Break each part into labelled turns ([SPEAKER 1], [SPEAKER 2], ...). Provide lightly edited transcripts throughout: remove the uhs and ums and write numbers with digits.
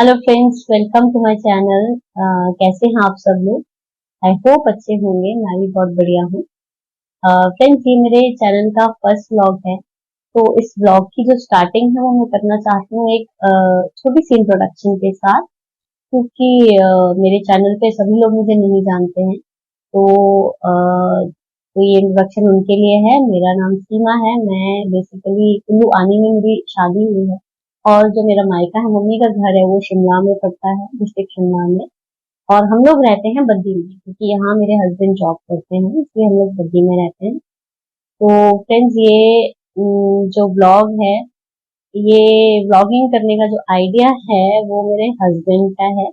[SPEAKER 1] Hello friends, welcome to my channel. कैसे हैं आप सब लोग? आई होप अच्छे होंगे। मैं भी बहुत बढ़िया हूँ। फ्रेंड्स, ये मेरे चैनल का फर्स्ट व्लॉग है। तो इस व्लॉग की जो स्टार्टिंग है वो मैं करना चाहती हूँ एक छोटी सी इंट्रोडक्शन के साथ, क्योंकि मेरे चैनल पे सभी लोग मुझे नहीं जानते हैं। तो ये इंट्रोडक्शन उनके लिए है। मेरा नाम सीमा है। मैं बेसिकली कुल्लू आनी में मेरी शादी हुई है, और जो मेरा मायका है, मम्मी का घर है, वो शिमला में पड़ता है, डिस्ट्रिक्ट शिमला में। और हम लोग रहते हैं बद्दी में, क्योंकि यहाँ मेरे हस्बैंड जॉब करते हैं, इसलिए हम लोग बद्दी में रहते हैं। तो फ्रेंड्स, ये जो ब्लॉग है, ये व्लॉगिंग करने का जो आइडिया है वो मेरे हस्बैंड का है।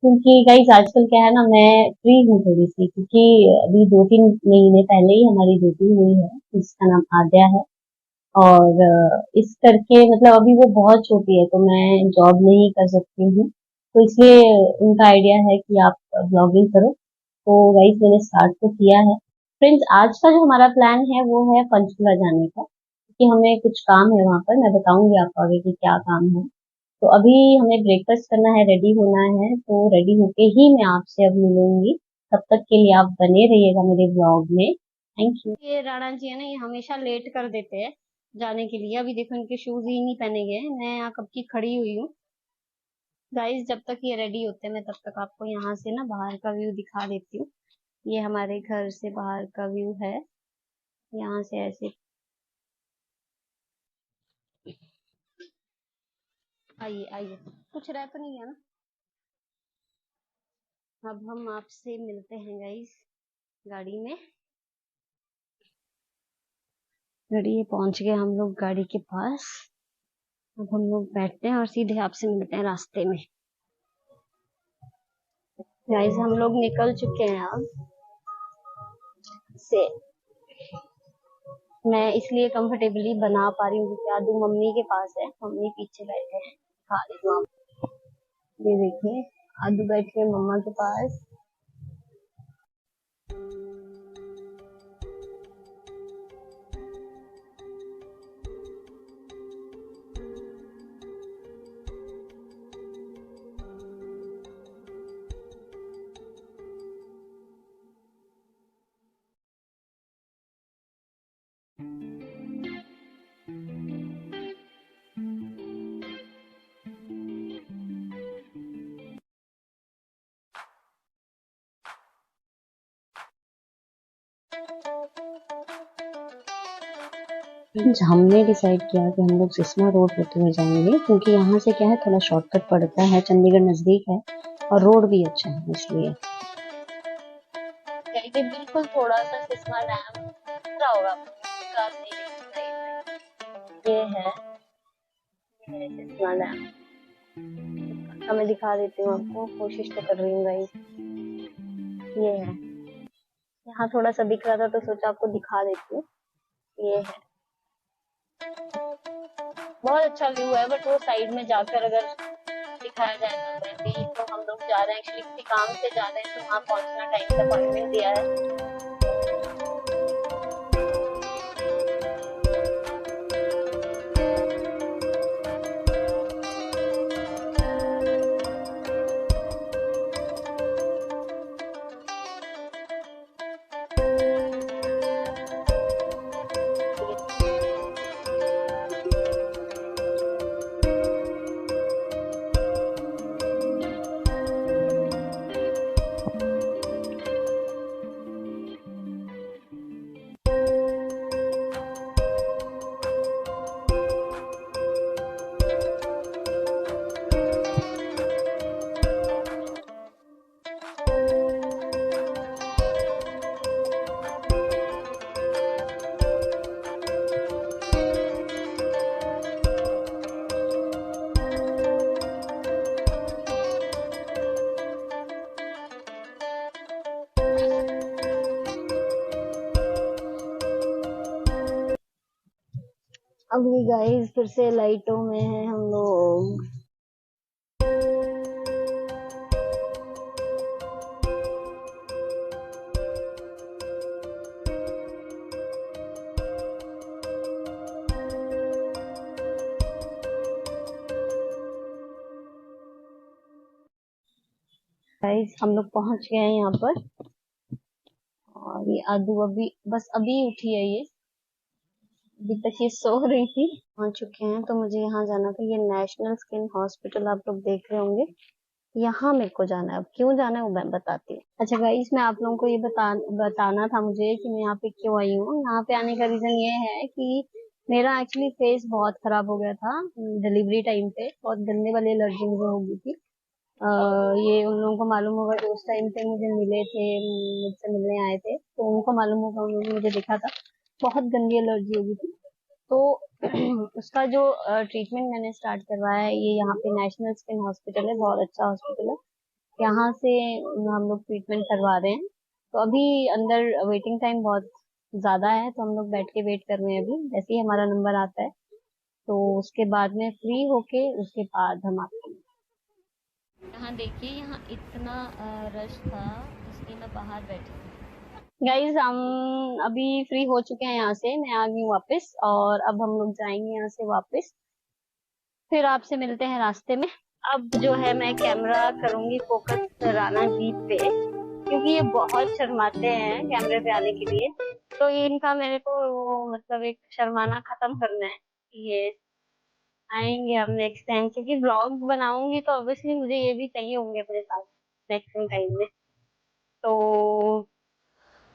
[SPEAKER 1] क्योंकि गाइस, आजकल क्या है ना, मैं फ्री हूँ थोड़ी सी, क्योंकि अभी 2-3 महीने पहले ही हमारी बेटी हुई है, जिसका नाम आद्या है। और इस करके मतलब अभी वो बहुत छोटी है, तो मैं जॉब नहीं कर सकती हूँ। तो इसलिए उनका आइडिया है कि आप ब्लॉगिंग करो। तो गाइस, मैंने स्टार्ट तो किया है। फ्रेंड्स, आज का जो हमारा प्लान है वो है पंचकुला जाने का, क्योंकि हमें कुछ काम है वहां पर। मैं बताऊंगी आपको आगे कि क्या काम है। तो अभी हमें ब्रेकफास्ट करना है, रेडी होना है। तो रेडी होके ही मैं आपसे अब मिलूंगी। तब तक के लिए आप बने रहिएगा मेरे ब्लॉग में। Thank you. ये राणा जी है ना, ये हमेशा लेट कर देते हैं जाने के लिए। अभी देखो, इनके शूज ही नहीं पहने गए। मैं यहाँ कब की खड़ी हुई हूँ। गाइस, जब तक ये रेडी होते हैं मैं तब तक आपको यहाँ से ना बाहर का व्यू दिखा देती हूँ। ये हमारे घर से बाहर का व्यू है। यहाँ से ऐसे आइए आइए। कुछ रह तो नहीं है ना? अब हम आपसे मिलते हैं गाइस गाड़ी में। गाड़ी ये पहुंच गए हम लोग गाड़ी के पास। अब हम लोग बैठते हैं और सीधे आपसे मिलते हैं रास्ते में। गाइस, हम लोग निकल चुके हैं अब से। मैं इसलिए कंफर्टेबली बना पा रही हूँ क्योंकि आदू मम्मी के पास है। मम्मी पीछे बैठे हैं, खा रही हूँ। ये देखिए, आदू बैठे हैं मम्मा के पास। हमने डिसाइड किया कि हम लोग सिस्मा रोड होते हुए जाएंगे, क्योंकि यहाँ से क्या है, थोड़ा शॉर्टकट पड़ता है, चंडीगढ़ नजदीक है और रोड भी अच्छा है, इसलिए बिल्कुल थोड़ा सा सिस्मा डैम दिख रहा होगा आपको। ये है सिस्मा डैम। मैं दिखा देती हूँ आपको, कोशिश तो कर रही हूँ गाइस। ये है, यहाँ थोड़ा सा दिख रहा था तो सोचा आपको दिखा देती हूँ। ये है, बहुत अच्छा व्यू है, बट वो साइड में जाकर अगर दिखाया जाए तो मैं भी। तो हम लोग जा रहे हैं, एक्चुअली किसी काम से जा रहे हैं, तो वहाँ पहुँचना, टाइम का अपॉइंटमेंट दिया है। अभी गाइस फिर से लाइटों में है हम लोग। गाइस हम लोग पहुंच गए हैं यहाँ पर। और ये आदू अभी उठी है ये। अभी तक ये सो रही थी। पहुंच चुके हैं, तो मुझे यहाँ जाना था। ये नेशनल स्किन हॉस्पिटल आप लोग देख रहे होंगे। यहाँ मेरे को जाना है। अब क्यों जाना है वो मैं बताती हूँ। अच्छा गाइस, मैं आप लोगों को ये बताना था मुझे कि मैं यहाँ पे क्यों आई हूँ। यहाँ पे आने का रीजन ये है कि मेरा एक्चुअली फेस बहुत खराब हो गया था डिलीवरी टाइम पे। बहुत गंदे वाली एलर्जी मुझे हो गई थी। ये उन लोगों को मालूम होगा जो उस टाइम पे मुझे मिले थे, मुझसे मिलने आए थे, तो उनको मालूम होगा। उन्होंने मुझे देखा था, बहुत गंदी एलर्जी हो गई थी। तो उसका जो ट्रीटमेंट मैंने स्टार्ट करवाया है, ये यहाँ पे नेशनल स्किन हॉस्पिटल है, बहुत अच्छा हॉस्पिटल है। यहाँ से हम लोग ट्रीटमेंट करवा रहे हैं। तो अभी अंदर वेटिंग टाइम बहुत ज्यादा है, तो हम लोग बैठ के वेट कर रहे हैं। अभी जैसे ही हमारा नंबर आता है, तो उसके बाद में फ्री होके उसके बाद हम आते हैं। यहाँ देखिए, यहाँ इतना रश था, इसलिए मैं बाहर बैठी हूँ। गाइज हम अभी फ्री हो चुके हैं यहाँ से। मैं आ गई हूँ वापस, और अब हम लोग जाएंगे यहाँ से वापस। फिर आपसे मिलते हैं रास्ते में। अब जो है मैं कैमरा करूंगी फोकस राणा जी पे, क्योंकि ये बहुत शर्माते हैं कैमरे पे आने के लिए। तो ये इनका मेरे को वो मतलब एक शर्माना खत्म करना है। ये आएंगे अब नेक्स्ट टाइम, क्योंकि ब्लॉग बनाऊंगी तो ऑब्वियसली मुझे ये भी चाहिए होंगे मेरे साथ नेक्स्ट टाइम में। तो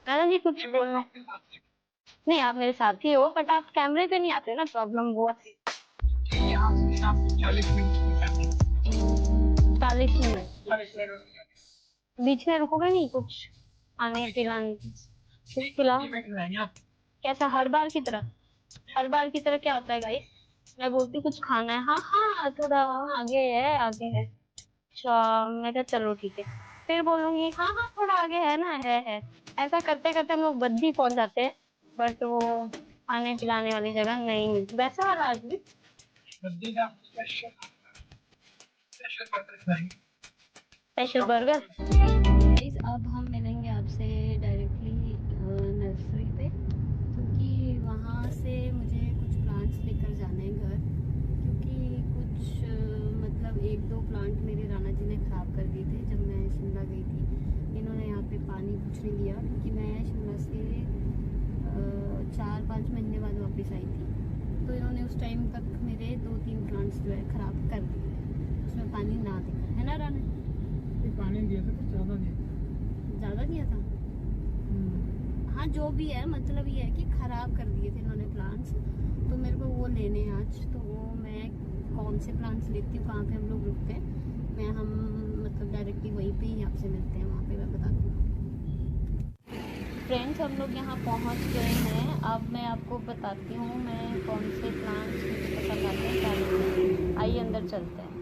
[SPEAKER 1] राणा जी कुछ बोलना? नहीं, आप मेरे साथ ही हो, बट आप कैमरे पे नहीं आते ना, प्रॉब्लम वो है। 40 मिनट बीच में रुकोगे नहीं कुछ आने पिलाने? कुछ खिलाओ। कैसा हर बार की तरह? हर बार की तरह क्या होता है गाइस? मैं बोलती हूँ कुछ खाना है, हाँ हाँ थोड़ा आगे है आगे है। अच्छा, मैं कहा चलो ठीक है। फिर बोलूंगी हाँ हाँ थोड़ा आगे है ना, है। ऐसा करते करते हम लोग बद्दी पहुंच जाते हैं, बट वो खाने पिलाने वाली जगह नहीं मिलती। वैसा वाला आज भी स्पेशल बर्गर। गाइस अब हम मिलेंगे आपसे डायरेक्टली नर्सरी पे, क्योंकि वहाँ से मुझे कुछ प्लांट्स लेकर जाने हैं घर। क्योंकि कुछ मतलब एक दो प्लांट मेरे राणा जी ने ख़राब कर दिए थे जब मैं शिमला गई थी। इन्होंने यहाँ पे पानी कुछ नहीं दिया, क्योंकि मैं शिमला से 4-5 महीने बाद वापस आई थी। तो इन्होंने उस टाइम तक मेरे 2-3 प्लांट्स जो है ख़राब कर दिए, उसमें पानी ना देना है ना राणा? पानी दिया था, कुछ ज़्यादा दिया था। हाँ जो भी है, मतलब ये है कि खराब कर दिए थे इन्होंने प्लांट्स। तो मेरे को वो लेने हैं आज। तो वो मैं कौन से प्लांट्स लेती हूँ, कहाँ पे हम लोग रुकते हैं, मैं हम मतलब डायरेक्टली वहीं पे ही आपसे मिलते हैं, वहाँ पे मैं बताती हूँ। फ्रेंड्स हम लोग यहाँ पहुँच गए हैं। अब मैं आपको बताती हूँ मैं कौन से प्लांट्स मुझे पसंद आते हैं, क्या लेते हैं। आइए अंदर चलते हैं।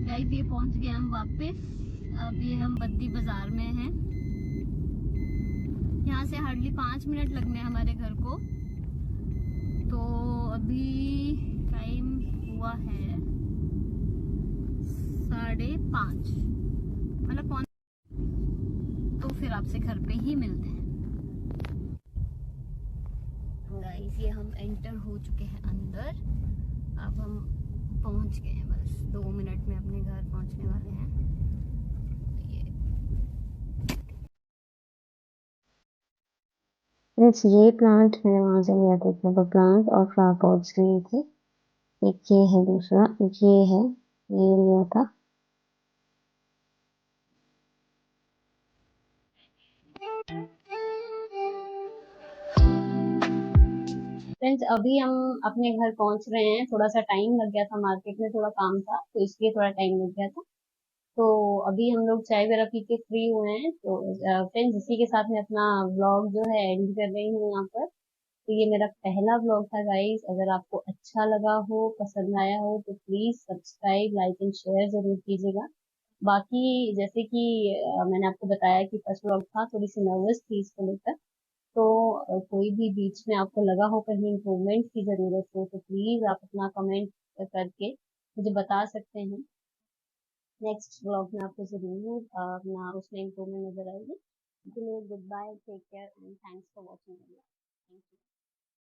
[SPEAKER 1] गाइस ये पहुंच गए हम वापस। अभी हम बद्दी बाजार में हैं। यहाँ से हार्डली 5 मिनट लगने हमारे घर को। तो अभी टाइम हुआ है 5:30, मतलब तो फिर आपसे घर पे ही मिलते हैं। गाइस ये हम एंटर हो चुके हैं अंदर। अब हम पहुंच गए हैं, बस 2 मिनट में अपने घर पहुंचने वाले हैं। ये प्लांट मैंने वहां से लिया था, प्लांट और फ्लावर पॉट्स लिए थे। एक ये है, दूसरा ये है, ये लिया था। फ्रेंड्स अभी हम अपने घर पहुंच रहे हैं। थोड़ा सा टाइम लग गया था, मार्केट में थोड़ा काम था, तो इसलिए थोड़ा टाइम लग गया था। तो अभी हम लोग चाय वगैरह पी के फ्री हुए हैं, तो फ्रेंड्स इसी के साथ में अपना व्लॉग जो है एंड कर रही हूँ यहाँ पर। तो ये मेरा पहला व्लॉग था गाइस। अगर आपको अच्छा लगा हो, पसंद आया हो, तो please subscribe, like and share जरूर कीजिएगा। बाकी जैसे कि मैंने आपको बताया कि फर्स्ट व्लॉग था, थोड़ी सी नर्वस थी इसको लेकर। तो कोई भी बीच में आपको लगा हो कहीं इम्प्रूवमेंट की जरूरत हो, तो प्लीज आप अपना कमेंट करके मुझे बता सकते हैं। नेक्स्ट ब्लॉग में आपको जरूर अपना उसमें इम्प्रूवमेंट नजर आएगी। Goodbye, take care and thanks for watching. Thank you.